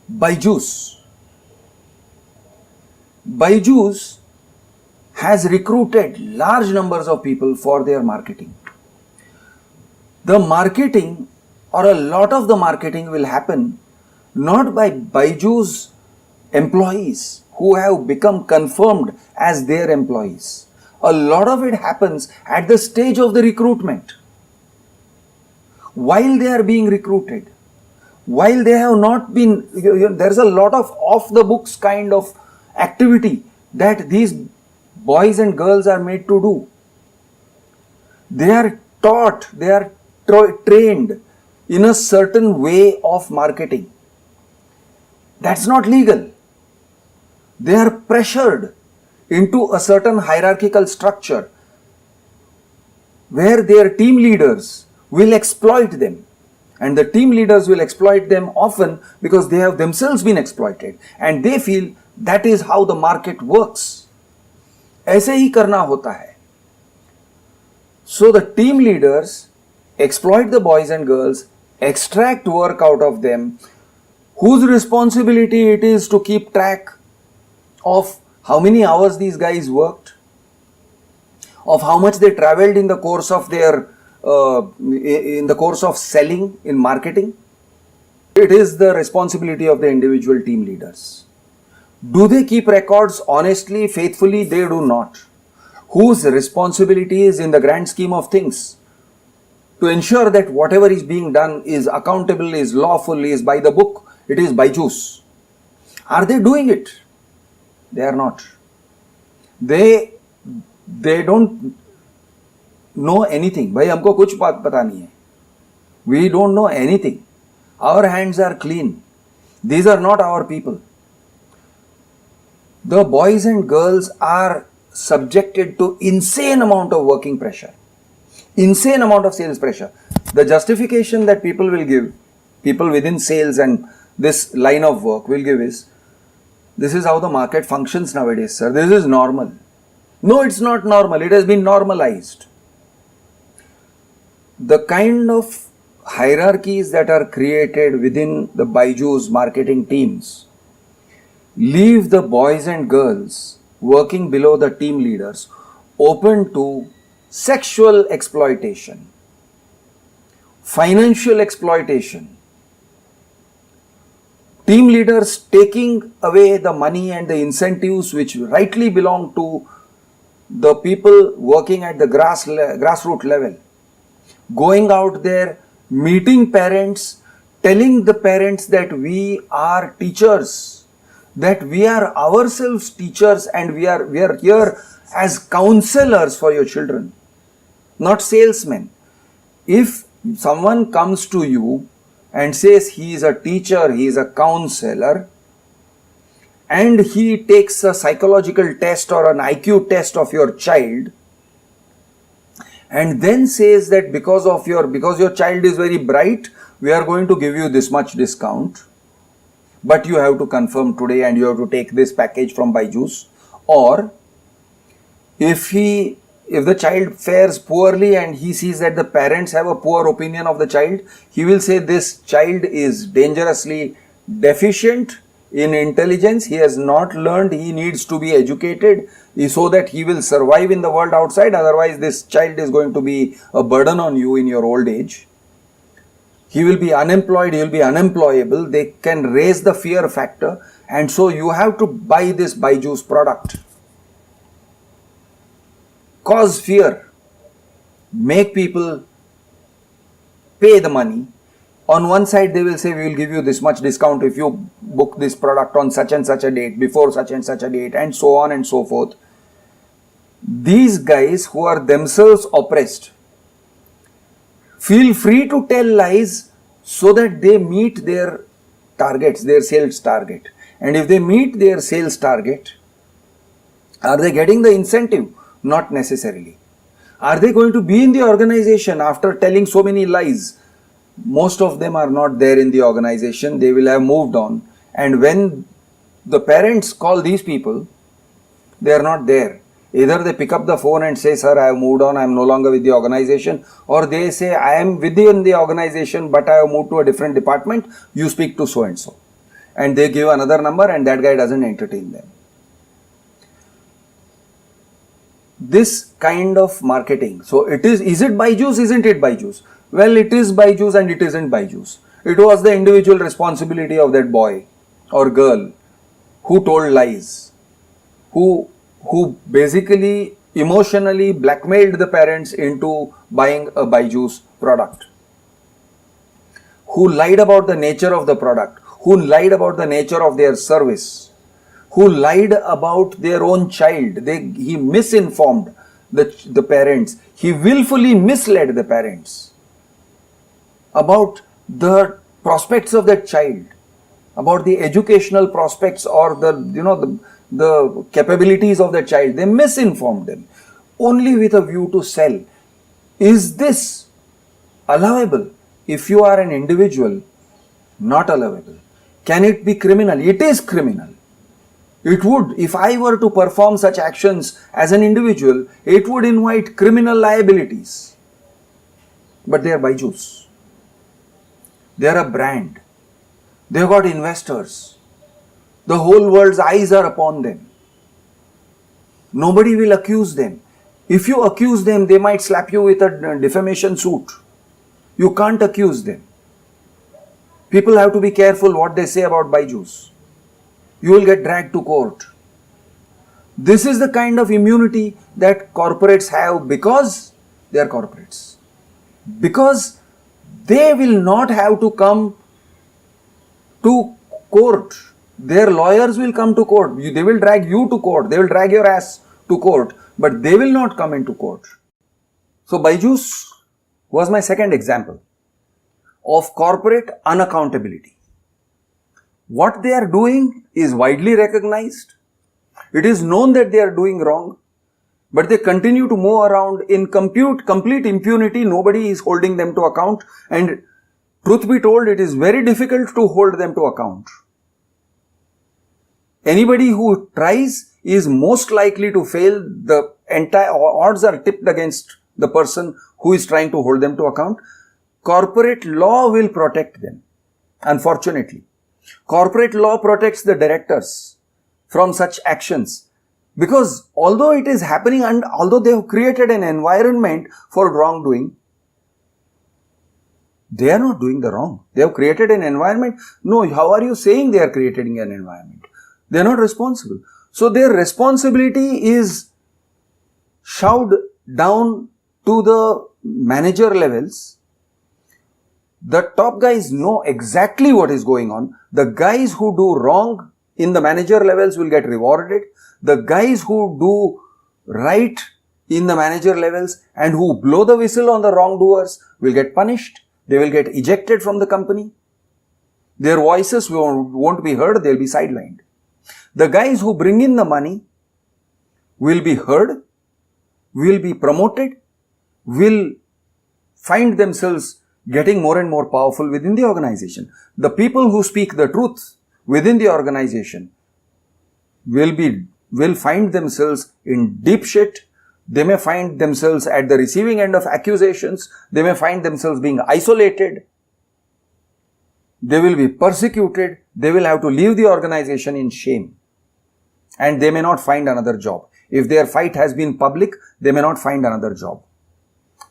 BYJU'S. BYJU'S has recruited large numbers of people for their marketing. The marketing or a lot of the marketing will happen not by BYJU'S employees who have become confirmed as their employees. A lot of it happens at the stage of the recruitment. While they are being recruited, while they have not been, there's a lot of off the books kind of activity that these boys and girls are made to do. They are taught, they are trained in a certain way of marketing. That's not legal. They are pressured into a certain hierarchical structure where their team leaders will exploit them. And the team leaders will exploit them often because they have themselves been exploited and they feel that is how the market works. ऐसे ही करना होता है. So the team leaders exploit the boys and girls, extract work out of them, whose responsibility it is to keep track of how many hours these guys worked, of how much they traveled in the course of their selling in marketing. It is the responsibility of the individual team leaders. Do they keep records honestly, faithfully? They do not. Whose responsibility is in the grand scheme of things to ensure that whatever is being done is accountable, is lawful, is by the book? It is BYJU'S. Are they doing it? They are not. They don't know anything. भाई हमको कुछ बात पता नहीं है. We don't know anything. Our hands are clean. These are not our people. The boys and girls are subjected to insane amount of working pressure, insane amount of sales pressure. The justification that people will give, people within sales and this line of work will give is, this is how the market functions nowadays, sir. This is normal. No, it's not normal. It has been normalized. The kind of hierarchies that are created within the BYJU'S marketing teams leave the boys and girls working below the team leaders open to sexual exploitation, financial exploitation, team leaders taking away the money and the incentives which rightly belong to the people working at the grassroots level, going out there, meeting parents, telling the parents that we are teachers, that we are ourselves teachers and we are here as counselors for your children, not salesmen. If someone comes to you and says he is a teacher, he is a counselor, and he takes a psychological test or an IQ test of your child, and then says that because your child is very bright, we are going to give you this much discount, but you have to confirm today and you have to take this package from BYJU'S. Or if the child fares poorly and he sees that the parents have a poor opinion of the child, he will say this child is dangerously deficient in intelligence, he has not learned, he needs to be educated so that he will survive in the world outside, otherwise this child is going to be a burden on you in your old age. He will be unemployed, he will be unemployable, they can raise the fear factor, and so you have to buy this BYJU'S product. Cause fear, make people pay the money. On one side they will say we will give you this much discount if you book this product on such and such a date, before such and such a date, and so on and so forth. These guys who are themselves oppressed feel free to tell lies so that they meet their targets, their sales target. And if they meet their sales target, are they getting the incentive? Not necessarily. Are they going to be in the organization after telling so many lies? Most of them are not there in the organization. They will have moved on. And when the parents call these people, they are not there. Either they pick up the phone and say, sir, I have moved on, I am no longer with the organization. Or they say, I am within the organization, but I have moved to a different department. You speak to so and so. and they give another number and that guy doesn't entertain them. This kind of marketing. So it is it BYJU'S? Isn't it BYJU'S? Well, it is BYJU'S and it isn't BYJU'S. It was the individual responsibility of that boy or girl who told lies, who basically emotionally blackmailed the parents into buying a BYJU'S product, who lied about the nature of the product, who lied about the nature of their service, who lied about their own child. He misinformed the parents. He willfully misled the parents about the prospects of that child, about the educational prospects or the capabilities of the child. They misinformed them only with a view to sell. Is this allowable? If you are an individual, not allowable. Can it be criminal? It is criminal. It would, if I were to perform such actions as an individual, it would invite criminal liabilities. But they are BYJU'S. They are a brand. They have got investors. The whole world's eyes are upon them. Nobody will accuse them. If you accuse them, they might slap you with a defamation suit. You can't accuse them. People have to be careful what they say about BYJU'S. You will get dragged to court. This is the kind of immunity that corporates have because they are corporates. Because they will not have to come to court. Their lawyers will come to court. They will drag you to court. They will drag your ass to court. But they will not come into court. So BYJU'S was my second example of corporate unaccountability. What they are doing is widely recognized. It is known that they are doing wrong, but they continue to move around in complete impunity. Nobody is holding them to account, and truth be told, it is very difficult to hold them to account. Anybody who tries is most likely to fail. The entire odds are tipped against the person who is trying to hold them to account. Corporate law will protect them, unfortunately. Corporate law protects the directors from such actions because although it is happening and although they have created an environment for wrongdoing, they are not doing the wrong. They have created an environment. No, how are you saying they are creating an environment? They are not responsible. So their responsibility is shoved down to the manager levels. The top guys know exactly what is going on. The guys who do wrong in the manager levels will get rewarded. The guys who do right in the manager levels and who blow the whistle on the wrongdoers will get punished. They will get ejected from the company. Their voices won't be heard. They'll be sidelined. The guys who bring in the money will be heard, will be promoted, will find themselves getting more and more powerful within the organization. The people who speak the truth within the organization will find themselves in deep shit. They may find themselves at the receiving end of accusations. They may find themselves being isolated. They will be persecuted. They will have to leave the organization in shame. And they may not find another job. If their fight has been public, they may not find another job.